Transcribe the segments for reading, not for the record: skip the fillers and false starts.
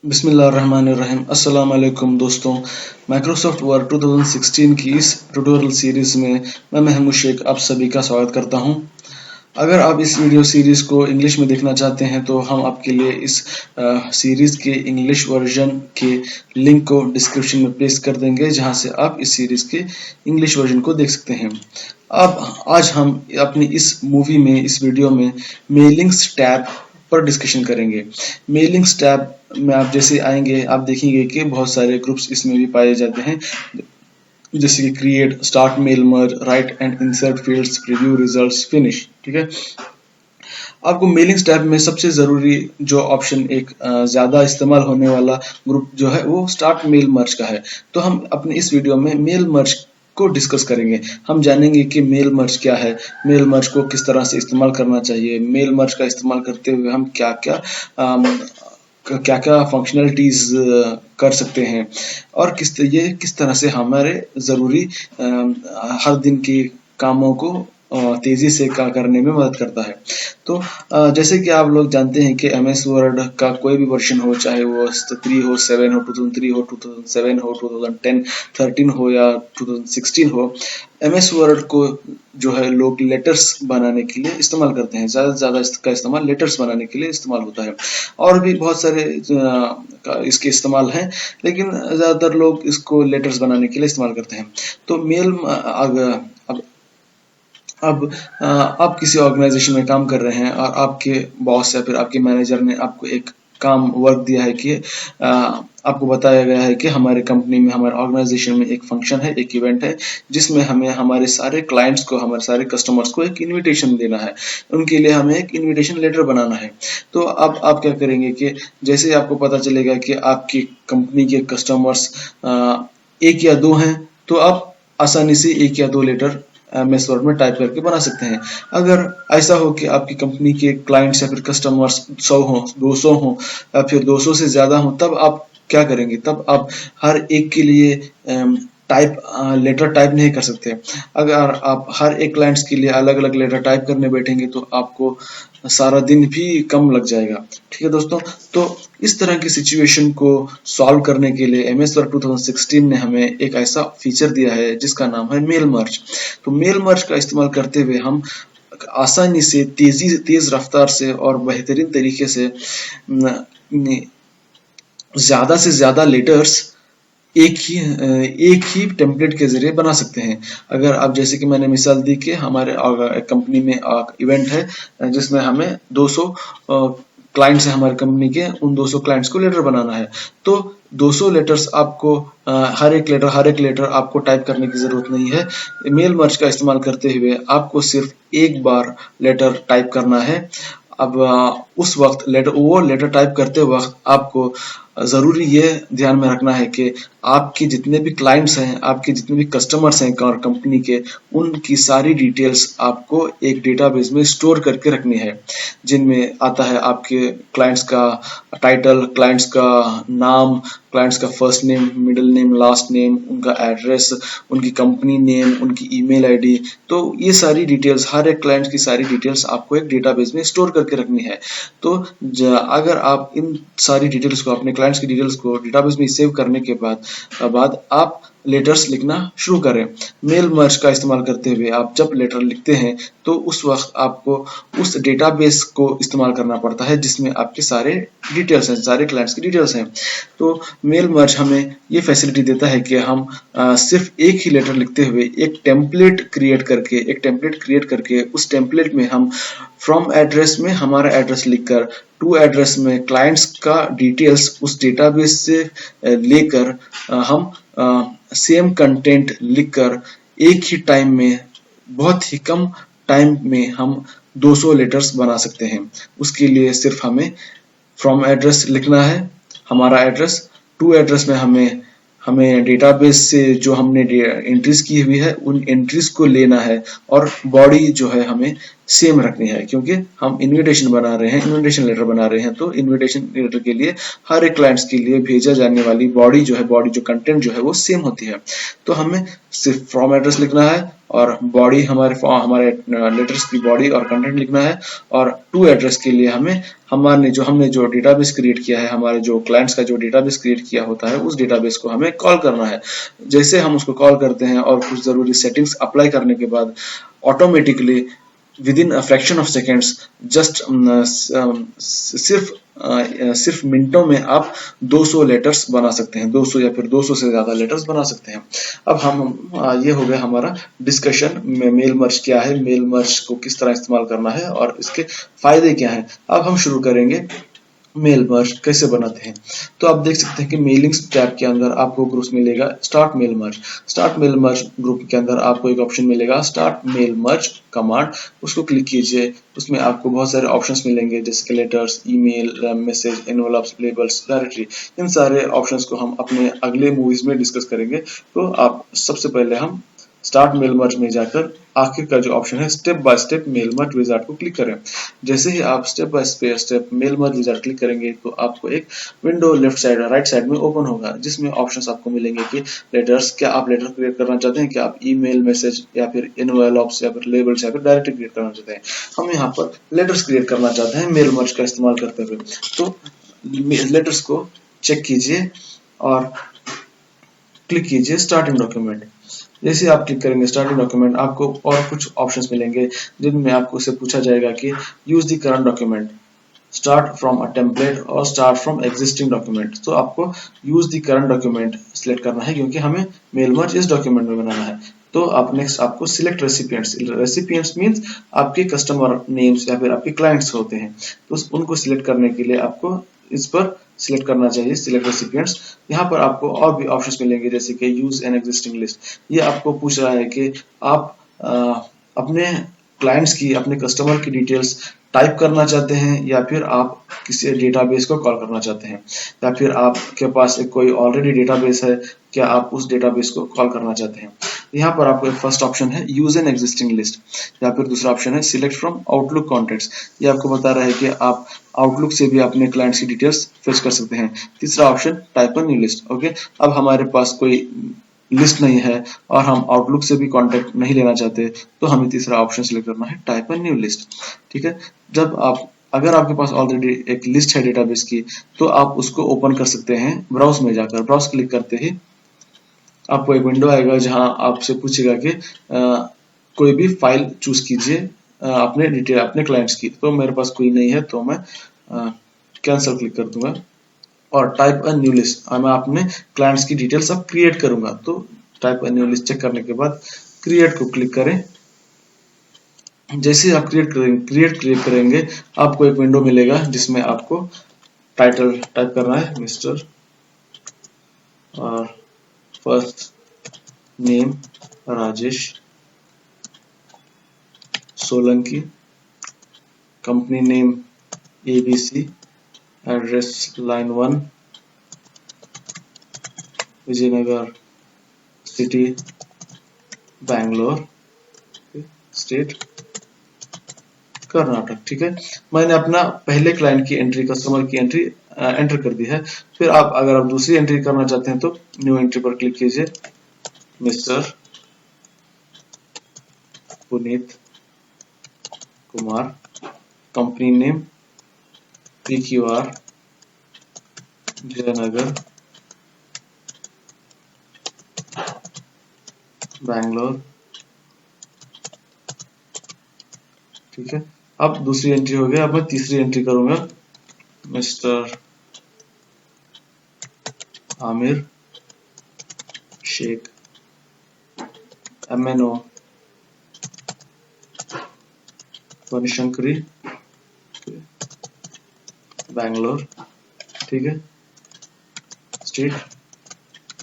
बिस्मिल्लाहिर्रहमानिर्रहीम। अस्सलाम वालेकुम दोस्तों, माइक्रोसॉफ्ट वर्ड 2016 की इस ट्यूटोरियल सीरीज़ में मैं महमूद शेख आप सभी का स्वागत करता हूं। अगर आप इस वीडियो सीरीज़ को इंग्लिश में देखना चाहते हैं तो हम आपके लिए इस सीरीज़ के इंग्लिश वर्जन के लिंक को डिस्क्रिप्शन में पेस्ट कर देंगे, जहां से आप इस सीरीज़ के इंग्लिश वर्जन को देख सकते हैं। अब आज हम अपनी इस वीडियो में मेलिंग्स टैब पर डिस्कशन करेंगे। मेलिंग्स टैब में आप जैसे आएंगे, आप देखेंगे कि बहुत सारे ग्रुप्स इसमें भी पाए जाते हैं, जैसे कि create, start mail, merge, write and insert fields, preview, results, finish. ठीक है, आपको मेलिंग्स टैब में सबसे जरूरी जो ऑप्शन एक ज्यादा इस्तेमाल होने वाला ग्रुप जो है वो स्टार्ट मेल मर्ज का है। तो हम अपने इस वीडियो में मेल मर्ज को डिस्कस करेंगे। हम जानेंगे कि मेल मर्ज क्या है, मेल मर्ज को किस तरह से इस्तेमाल करना चाहिए, मेल मर्ज का इस्तेमाल करते हुए हम क्या क्या फंक्शनलिटीज कर सकते हैं, और किस तरह से हमारे जरूरी हर दिन के कामों को तेजी से करने में मदद करता है। तो जैसे कि आप लोग जानते हैं कि MS वर्ड का कोई भी वर्जन हो, चाहे वो 3 हो, 7 हो, 2003 हो, 2007 हो, 2010, 13 हो या 2016 हो, MS वर्ड को जो है लोग लेटर्स बनाने के लिए इस्तेमाल करते हैं। ज़्यादा से ज़्यादा इसका इस्तेमाल लेटर्स बनाने के लिए इस्तेमाल होता है, और भी बहुत सारे इसके इस्तेमाल हैं, लेकिन ज़्यादातर लोग इसको लेटर्स बनाने के लिए इस्तेमाल करते हैं। तो अब आप किसी ऑर्गेनाइजेशन में काम कर रहे हैं और आपके बॉस या फिर आपके मैनेजर ने आपको एक काम वर्क दिया है कि आपको बताया गया है कि हमारे कंपनी में, हमारे ऑर्गेनाइजेशन में एक फंक्शन है, एक इवेंट है, जिसमें हमें हमारे सारे क्लाइंट्स को, हमारे सारे कस्टमर्स को एक इनविटेशन देना है। उनके लिए हमें एक इनविटेशन लेटर बनाना है। तो अब आप क्या करेंगे कि जैसे आपको पता चलेगा कि आपकी कंपनी के कस्टमर्स एक या दो हैं, तो आप आसानी से एक या दो लेटर MS वर्ड में टाइप करके बना सकते हैं। अगर ऐसा हो कि आपकी कंपनी के क्लाइंट्स या फिर कस्टमर्स 100 हो, 200 हो या फिर 200 से ज्यादा हो, तब आप क्या करेंगे? तब आप हर एक के लिए लेटर टाइप नहीं कर सकते। अगर आप हर एक क्लाइंट्स के लिए अलग अलग लेटर टाइप करने बैठेंगे तो आपको सारा दिन भी कम लग जाएगा। ठीक है दोस्तों, तो इस तरह की सिचुएशन को सॉल्व करने के लिए MS वर्ड 2016 ने हमें एक ऐसा फीचर दिया है जिसका नाम है मेल मर्ज। तो मेल मर्ज का इस्तेमाल करते हुए हम आसानी से, तेज रफ्तार से और बेहतरीन तरीके से ज्यादा से ज्यादा लेटर्स एक ही टेम्पलेट के जरिए बना सकते हैं। अगर आप, जैसे कि मैंने मिसाल दी कि हमारे कंपनी में इवेंट है जिसमें हमें 200 क्लाइंट्स हैं हमारी कंपनी के, उन 200 क्लाइंट्स को लेटर बनाना है। तो 200 लेटर्स आपको हर एक लेटर आपको टाइप करने की जरूरत नहीं है। मेल मर्ज का इस्तेमाल करते हुए आपको सिर्फ एक बार लेटर टाइप करना है। अब उस वक्त लेटर टाइप करते वक्त आपको जरूरी ये ध्यान में रखना है कि आपके जितने भी क्लाइंट्स हैं, आपके जितने भी कस्टमर्स हैं कंपनी के, उनकी सारी डिटेल्स आपको एक डेटाबेस में स्टोर करके रखनी है, जिनमें आता है आपके क्लाइंट्स का टाइटल, क्लाइंट्स का नाम, क्लाइंट्स का first name, middle name, last name, उनका एड्रेस, उनकी कंपनी नेम, उनकी ईमेल आईडी। तो ये सारी डिटेल्स, हर एक क्लाइंट की सारी डिटेल्स आपको एक डेटाबेस में स्टोर करके रखनी है। तो अगर आप इन सारी डिटेल्स को, अपने क्लाइंट्स की डिटेल्स को डेटाबेस में सेव करने के बाद आप लेटर्स लिखना शुरू करें। मेल मर्ज का इस्तेमाल करते हुए आप जब लेटर लिखते हैं तो उस वक्त आपको उस डेटाबेस को इस्तेमाल करना पड़ता है जिसमें आपके सारे डिटेल्स हैं, सारे क्लाइंट्स की डिटेल्स हैं। तो मेल मर्ज हमें ये फैसिलिटी देता है कि हम सिर्फ एक ही लेटर लिखते हुए एक टेम्पलेट क्रिएट करके उस टेम्पलेट में हम फ्रॉम एड्रेस में हमारा एड्रेस लिखकर, टू एड्रेस में क्लाइंट्स का डिटेल्स उस डेटाबेस से लेकर हम सेम कंटेंट लिखकर एक ही टाइम में, बहुत ही कम टाइम में हम 200 लेटर्स बना सकते हैं। उसके लिए सिर्फ हमें फ्रॉम एड्रेस लिखना है, हमारा एड्रेस, टू एड्रेस में हमें डेटाबेस से जो हमने एंट्रीज की हुई है उन एंट्रीज को लेना है, और बॉडी जो है हमें सेम रखनी है, क्योंकि हम इनविटेशन लेटर बना रहे हैं। तो इनविटेशन लेटर के लिए हर एक क्लाइंट्स के लिए भेजा जाने वाली बॉडी जो कंटेंट जो है वो सेम होती है। तो हमें सिर्फ फ्रॉम एड्रेस लिखना है और बॉडी हमारे लेटर्स की बॉडी और कंटेंट लिखना है, और टू एड्रेस के लिए हमने जो डेटाबेस क्रिएट किया है, हमारे जो क्लाइंट्स का जो डेटाबेस क्रिएट किया होता है, उस डेटाबेस को हमें कॉल करना है। जैसे हम उसको कॉल करते हैं और कुछ जरूरी सेटिंग्स अप्लाई करने के बाद automatically with in a fraction of seconds, just सिर्फ मिनटों में आप 200 लेटर्स बना सकते हैं, 200 या फिर 200 से ज्यादा लेटर्स बना सकते हैं। अब ये हो गया हमारा डिस्कशन में मेल मर्ज क्या है, मेल मर्ज को किस तरह इस्तेमाल करना है और इसके फायदे क्या हैं। अब हम शुरू करेंगे मेल मर्ज कैसे बनाते हैं। तो आप देख सकते हैं कि मेलिंग्स टैब के अंदर आपको ग्रुप्स मिलेगा start mail merge. Start mail merge group के अंदर आपको एक ऑप्शन मिलेगा स्टार्ट मेल मर्ज कमांड, उसको क्लिक कीजिए। उसमें आपको बहुत सारे ऑप्शंस मिलेंगे जैसे कि letters, email, message, envelopes, labels, directory. इन सारे ऑप्शंस को हम अपने अगले मूवीज में डिस्कस करेंगे। तो आप सबसे पहले हम स्टार्ट मेल मर्ज में जाकर आखिर का जो ऑप्शन है step by step mail merge wizard को क्लिक करें। जैसे ही आप step by step mail merge wizard click करेंगे तो आपको एक window left side right side में ओपन होगा, जिसमें ऑप्शंस आपको मिलेंगे कि लेटर्स, क्या आप लेटर क्रिएट करना चाहते हैं, क्या आप ईमेल, मैसेज या फिर एनवेलप्स या फिर लेबल्स या फिर डायरेक्टरी क्रिएट करना चाहते हैं। हम यहाँ पर लेटर्स क्रिएट करना चाहते हैं मेल मर्ज का इस्तेमाल करते हुए। तो लेटर्स को चेक कीजिए और क्लिक कीजिए स्टार्टिंग डॉक्यूमेंट। जैसे आप क्लिक करेंगे स्टार्टिंग डॉक्यूमेंट, आपको और कुछ ऑप्शंस मिलेंगे जिनमें आपको से पूछा जाएगा कि use the current document, start from a template और स्टार्ट फ्रॉम एग्जिस्टिंग डॉक्यूमेंट। तो आपको use the current document select करना है क्योंकि हमें मेल मर्ज इस डॉक्यूमेंट में बनाना है। तो आप नेक्स्ट आपको सिलेक्ट रेसिपिएंट्स, रेसिपिएंट्स मींस आपके कस्टमर नेम्स या फिर आपके क्लाइंट्स होते हैं, तो उनको सिलेक्ट करने के लिए आपको इस पर सिलेक्ट करना चाहिए सिलेक्ट रेसिपिएंट्स। यहाँ पर आपको और भी ऑप्शंस मिलेंगे जैसे कि यूज एन एग्जिस्टिंग लिस्ट। ये आपको पूछ रहा है कि आप अपने क्लाइंट्स की, अपने कस्टमर की डिटेल्स टाइप करना चाहते हैं या फिर आप किसी डेटाबेस को कॉल करना चाहते हैं, या फिर आपके पास एक कोई ऑलरेडी डेटाबेस है, क्या आप उस डेटाबेस को कॉल करना चाहते हैं। यहाँ पर आपको एक फर्स्ट ऑप्शन है यूज एन एग्जिस्टिंग लिस्ट, या फिर दूसरा ऑप्शन है सिलेक्ट फ्रॉम आउटलुक कॉन्टेक्ट्स। ये आपको बता रहा है कि आप आउटलुक से भी अपने क्लाइंट्स की डिटेल्स फेच कर सकते हैं। तीसरा option type a new list. Okay, अब हमारे पास कोई लिस्ट नहीं है और हम आउटलुक से भी कांटेक्ट नहीं लेना चाहते, तो हमें तीसरा ऑप्शन सिलेक्ट करना है टाइप अ न्यू लिस्ट। ठीक है, अगर आपके पास ऑलरेडी एक लिस्ट है डेटाबेस की, तो आप उसको ओपन कर सकते हैं ब्राउज में जाकर। ब्राउज क्लिक करते ही आपको एक विंडो आएगा जहां आपसे पूछेगा कि कोई भी फाइल चूज कीजिए अपने डिटेल, अपने क्लाइंट्स की। तो मेरे पास कोई नहीं है तो मैं कैंसिल क्लिक कर दूंगा और टाइप अ न्यू लिस्ट, मैं अपने क्लाइंट्स की डिटेल्स अब क्रिएट करूंगा। तो type a new list check करने के बाद क्रिएट को क्लिक करें। जैसे ही आप क्रिएट करेंगे आपको एक विंडो मिलेगा जिसमें आपको टाइटल टाइप करना है मिस्टर और first name Rajesh Solanki, company name ABC, address line 1 Vijayanagar city Bangalore, state Karnataka. ठीक है, मैंने अपना पहले क्लाइंट की एंट्री, कस्टमर की एंट्री एंटर कर दी है। फिर अगर आप दूसरी एंट्री करना चाहते हैं तो न्यू एंट्री पर क्लिक कीजिए। Mister Puneet Kumar, company name PQR Jaynagar Bangalore. ठीक है, अब दूसरी एंट्री हो गया। अब मैं तीसरी एंट्री करूंगा मिस्टर आमिर शेख MNO बनशंकरी बैंगलोर। ठीक है, state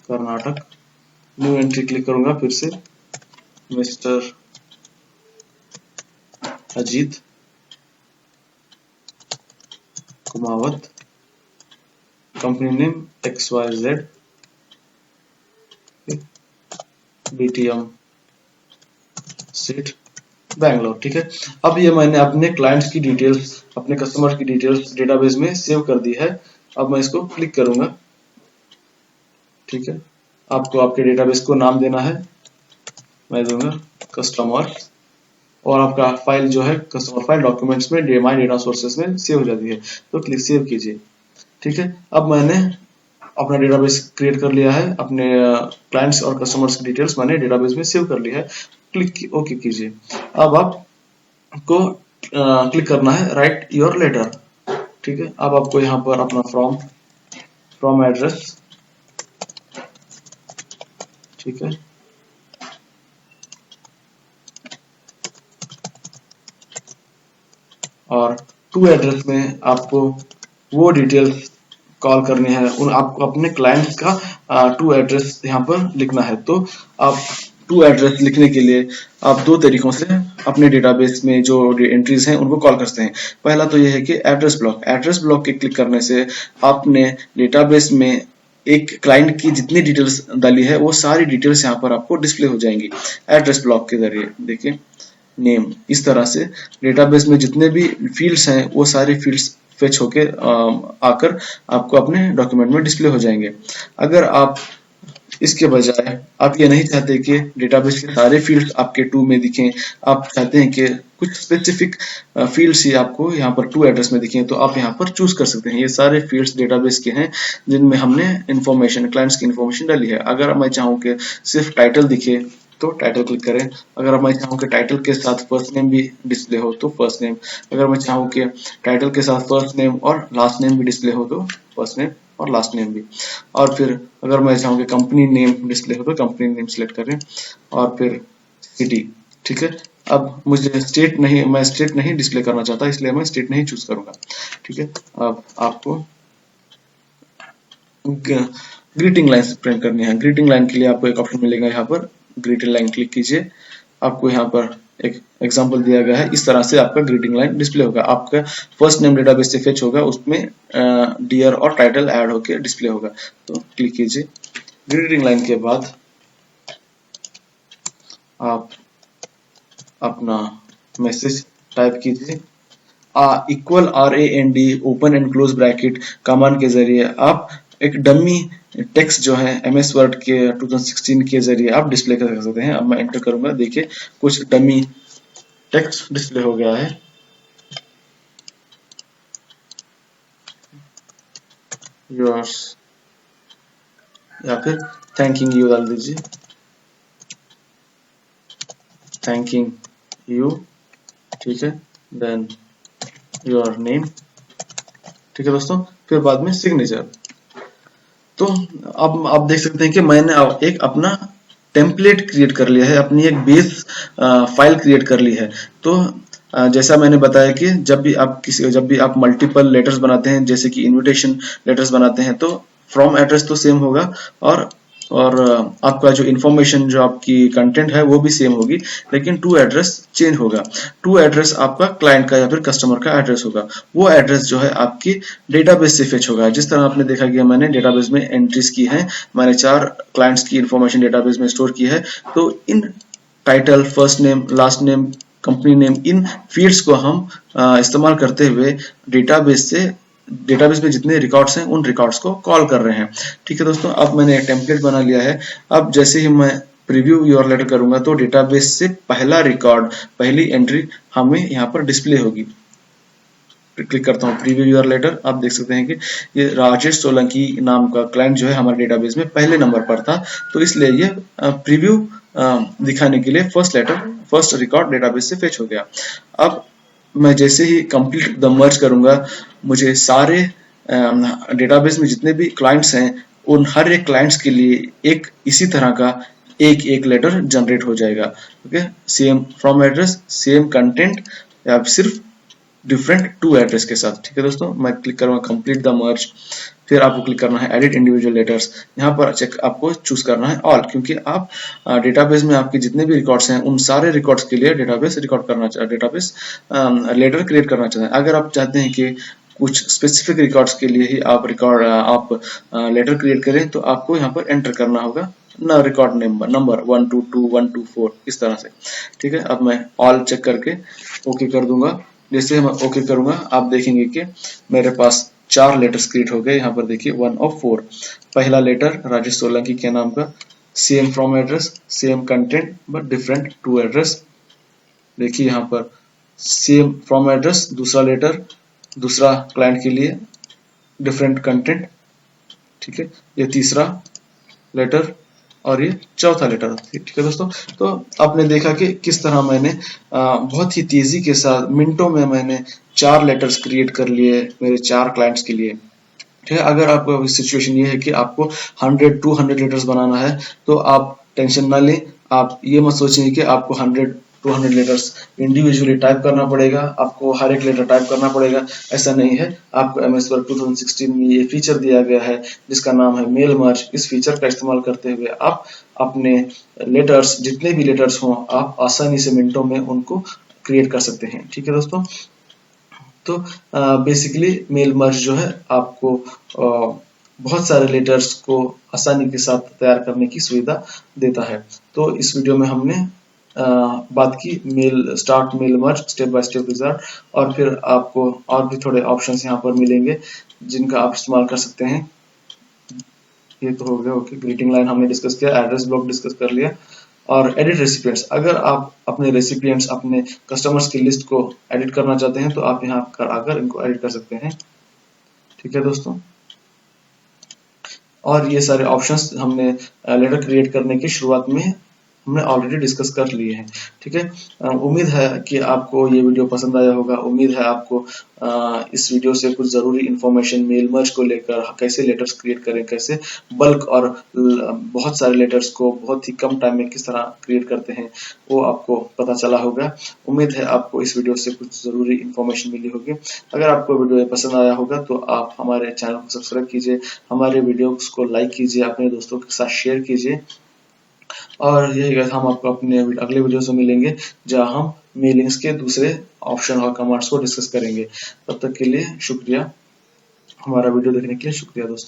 Karnataka. New entry click करूंगा फिर से mister Ajit Kumawat, company name XYZ BTM seat Bangalore. ठीक है, अब ये मैंने अपने क्लाइंट्स की डिटेल्स, अपने कस्टमर की डिटेल्स डेटाबेस में सेव कर दी है। अब मैं इसको क्लिक करूंगा। ठीक है, आपको आपके डेटाबेस को नाम देना है मैं दूंगा कस्टमर, और आपका फाइल जो है कस्टमर फाइल डॉक्यूमेंट्स में माई डेटा सोर्सेस में सेव हो जाती है। तो क्लिक सेव कीजिए। ठीक है, अब मैंने अपना डेटाबेस क्रिएट कर लिया है, अपने क्लाइंट्स और कस्टमर्स की डिटेल्स मैंने डेटाबेस में सेव कर लिया है। क्लिक ओके कीजिए। अब आपको क्लिक करना है राइट योर लेटर। ठीक है, अब आपको यहाँ पर अपना फ्रॉम एड्रेस, ठीक है, और टू एड्रेस में आपको वो डिटेल्स कॉल करनी है, उन आपको अपने क्लाइंट का टू एड्रेस यहाँ पर लिखना है। तो आप टू एड्रेस लिखने के लिए आप दो तरीकों से अपने डेटाबेस में जो एंट्रीज हैं उनको कॉल करते हैं। पहला तो ये है कि एड्रेस ब्लॉक के क्लिक करने से आपने डेटाबेस में एक क्लाइंट की जितनी डिटेल्स डाली है वो सारी डिटेल्स यहाँ पर आपको डिस्प्ले हो जाएंगी एड्रेस ब्लॉक के जरिए। देखिए नेम, इस तरह से डेटाबेस में जितने भी फील्ड्स हैं वो सारे फील्ड्स फेच होके आकर आपको अपने डॉक्यूमेंट में डिस्प्ले हो जाएंगे। अगर आप इसके बजाय आप ये नहीं चाहते कि डेटाबेस के सारे फील्ड्स आपके टू में दिखें, आप चाहते हैं कि कुछ स्पेसिफिक फील्ड्स ही आपको यहाँ पर टू एड्रेस में दिखें, तो आप यहाँ पर चूज कर सकते हैं। ये सारे फील्ड्स डेटाबेस के हैं जिनमें हमने इन्फॉर्मेशन, क्लाइंट्स की इन्फॉर्मेशन डाली है। अगर मैं चाहूँ कि सिर्फ टाइटल दिखे तो टाइटल क्लिक करें। अगर मैं चाहूँ कि टाइटल के साथ फर्स्ट नेम भी डिस्प्ले हो तो फर्स्ट नेम। अगर मैं चाहूँ कि टाइटल के साथ फर्स्ट नेम और लास्ट नेम भी डिस्प्ले हो तो फर्स्ट नेम और लास्ट नेम भी। और फिर अगर मैं चाहूँ कि कंपनी नेम डिस्प्ले हो तो कंपनी नेम सिलेक्ट करें और फिर सिटी। ठीक है, अब मुझे मैं स्टेट नहीं डिस्प्ले करना चाहता, इसलिए मैं स्टेट नहीं चूज करूंगा। ठीक है, अब आपको ग्रीटिंग लाइन प्रिंट करनी है। ग्रीटिंग लाइन के लिए आपको एक ऑप्शन मिलेगा यहाँ पर, ग्रीटिंग लाइन क्लिक कीजिए। आपको यहाँ पर एक एग्जांपल दिया गया है, इस तरह से आपका ग्रीटिंग लाइन डिस्प्ले होगा। आपका फर्स्ट नेम डेटाबेस से फेच होगा, उसमें डियर और टाइटल ऐड होकर डिस्प्ले होगा। तो क्लिक कीजिए। ग्रीटिंग लाइन के बाद आप अपना मैसेज टाइप कीजिए। Equal RAND open and close bracket command के जरिए आप एक डमी टेक्स्ट जो है MS वर्ड के 2016 के जरिए आप डिस्प्ले कर सकते हैं। अब मैं एंटर करूंगा, देखिए कुछ डमी टेक्स्ट डिस्प्ले हो गया है। योर्स या फिर थैंकिंग यू डाल दीजिए, थैंकिंग यू। ठीक है, देन योर नेम। ठीक है दोस्तों, फिर बाद में सिग्नेचर। तो अब आप देख सकते हैं कि मैंने एक अपना टेम्पलेट क्रिएट कर लिया है, अपनी एक बेस फाइल क्रिएट कर ली है। तो जैसा मैंने बताया कि जब भी आप मल्टीपल लेटर्स बनाते हैं, जैसे कि इनविटेशन लेटर्स बनाते हैं, तो फ्रॉम एड्रेस तो सेम होगा और आपका जो इन्फॉर्मेशन, जो आपकी कंटेंट है वो भी सेम होगी, लेकिन टू एड्रेस चेंज होगा। टू एड्रेस आपका क्लाइंट का या फिर कस्टमर का एड्रेस होगा। वो एड्रेस जो है आपकी डेटाबेस से फेच होगा। जिस तरह आपने देखा कि मैंने डेटाबेस में एंट्रीज की हैं, मैंने 4 क्लाइंट्स की इन्फॉर्मेशन डेटाबेस में स्टोर की है। तो इन title, first name, last name, company name, इन फील्ड्स को हम इस्तेमाल करते हुए डेटाबेस में जितने रिकॉर्ड्स हैं उन रिकॉर्ड्स को कॉल कर रहे हैं। ठीक है दोस्तों, अब मैंने एक टेम्पलेट बना लिया है। अब जैसे ही मैं प्रीव्यू योर लेटर करूंगा तो डेटाबेस से पहला रिकॉर्ड, पहली एंट्री हमें यहाँ पर डिस्प्ले होगी। क्लिक करता हूँ प्रीव्यू योर लेटर। आप देख सकते हैं कि ये राजेश सोलंकी नाम का क्लाइंट जो है हमारे डेटाबेस में पहले नंबर पर था, तो इसलिए ये प्रीव्यू दिखाने के लिए फर्स्ट रिकॉर्ड डेटाबेस से फेच हो गया। अब मैं जैसे ही कंप्लीट द मर्ज करूंगा, मुझे सारे डेटाबेस में जितने भी क्लाइंट्स हैं उन हर एक क्लाइंट्स के लिए एक इसी तरह का एक लेटर जनरेट हो जाएगा। Okay, same from address, same content, या सिर्फ डिफरेंट टू एड्रेस के साथ। ठीक है दोस्तों, मैं क्लिक करूंगा कंप्लीट द मर्ज। फिर आपको क्लिक करना है एडिट इंडिविजुअल लेटर्स। यहाँ पर आपको चूज करना है ऑल, क्योंकि आप डेटाबेस में आपके जितने भी रिकॉर्ड्स हैं उन सारे रिकॉर्ड्स के लिए डेटाबेस लेटर क्रिएट करना चाहते हैं। अगर आप चाहते हैं कि कुछ स्पेसिफिक रिकॉर्ड्स के लिए ही आप लेटर क्रिएट करें, तो आपको यहाँ पर एंटर करना होगा रिकॉर्ड नंबर 1 to 2, 1 to 4, इस तरह से। ठीक है, अब मैं ऑल चेक करके ओके कर दूंगा। जैसे मैं ओके करूंगा, आप देखेंगे कि मेरे पास 4 लेटर्स क्रिएट हो गए। यहाँ पर देखिए 1 of 4। पहला लेटर राजेश सोलंकी के नाम का, same from address, same content but different to address. देखिए यहाँ पर सेम फ्रॉम एड्रेस, दूसरा लेटर दूसरा क्लाइंट के लिए, डिफरेंट कंटेंट, ठीक है, ये तीसरा लेटर और ये चौथा लेटर, ठीक है दोस्तों। तो आपने देखा कि किस तरह मैंने बहुत ही तेजी के साथ मिनटों में मैंने 4 लेटर्स क्रिएट कर लिए मेरे 4 क्लाइंट्स के लिए, ठीक है। अगर आपको सिचुएशन ये है कि आपको 100-200 लेटर्स बनाना है तो आप टेंशन ना लें, आप ये मत सोचें कि आपको 100-200 लेटर्स इंडिविजुअली टाइप करना पड़ेगा, आपको हर एक लेटर टाइप करना पड़ेगा, ऐसा नहीं है। आपको MS वर्ड 2016 में ये फीचर दिया गया है जिसका नाम है मेल मर्ज। इस फीचर का इस्तेमाल करते हुए आप अपने लेटर्स, जितने भी लेटर्स हों, आप आसानी से मिनटों में उनको क्रिएट कर सकते हैं, ठीक है दोस्तों। तो बेसिकली मेल मर्ज जो है आपको बहुत सारे लेटर्स को आसानी के साथ तैयार करने की सुविधा देता है। तो इस वीडियो में हमने बात की start mail merge step by step wizard, और फिर आपको और भी थोड़े ऑप्शंस यहाँ पर मिलेंगे जिनका आप इस्तेमाल कर सकते हैं। ये तो हो गया, ओके। ग्रीटिंग लाइन हमने डिस्कस किया, एड्रेस ब्लॉक डिस्कस कर लिया, और एडिट रेसिपिएंट्स। अगर आप अपने रेसिपिएंट्स, अपने कस्टमर्स की लिस्ट को एडिट करना चाहते हैं तो आप यहाँ पर आकर इनको एडिट कर सकते हैं, ठीक है दोस्तों। और ये सारे ऑप्शंस हमने लेटर क्रिएट करने की शुरुआत में हमने ऑलरेडी डिस्कस कर लिए हैं, ठीक है। उम्मीद है कि आपको ये वीडियो पसंद आया होगा। उम्मीद है आपको इस वीडियो से कुछ ज़रूरी इन्फॉर्मेशन मेल मर्ज को लेकर, कैसे लेटर्स क्रिएट करें, कैसे बल्क और बहुत सारे लेटर्स को बहुत ही कम टाइम में किस तरह क्रिएट करते हैं, वो आपको पता चला होगा। उम्मीद है आपको इस वीडियो से कुछ ज़रूरी इन्फॉर्मेशन मिली होगी। अगर आपको वीडियो पसंद आया होगा तो आप हमारे चैनल को सब्सक्राइब कीजिए, हमारे वीडियोस को लाइक कीजिए, अपने दोस्तों के साथ शेयर कीजिए, और यही गाइस, हम आपको अपने अगले वीडियो से मिलेंगे जहां हम मेलिंग्स के दूसरे ऑप्शन और कमांड्स को डिस्कस करेंगे। तब तक के लिए शुक्रिया, हमारा वीडियो देखने के लिए शुक्रिया दोस्तों।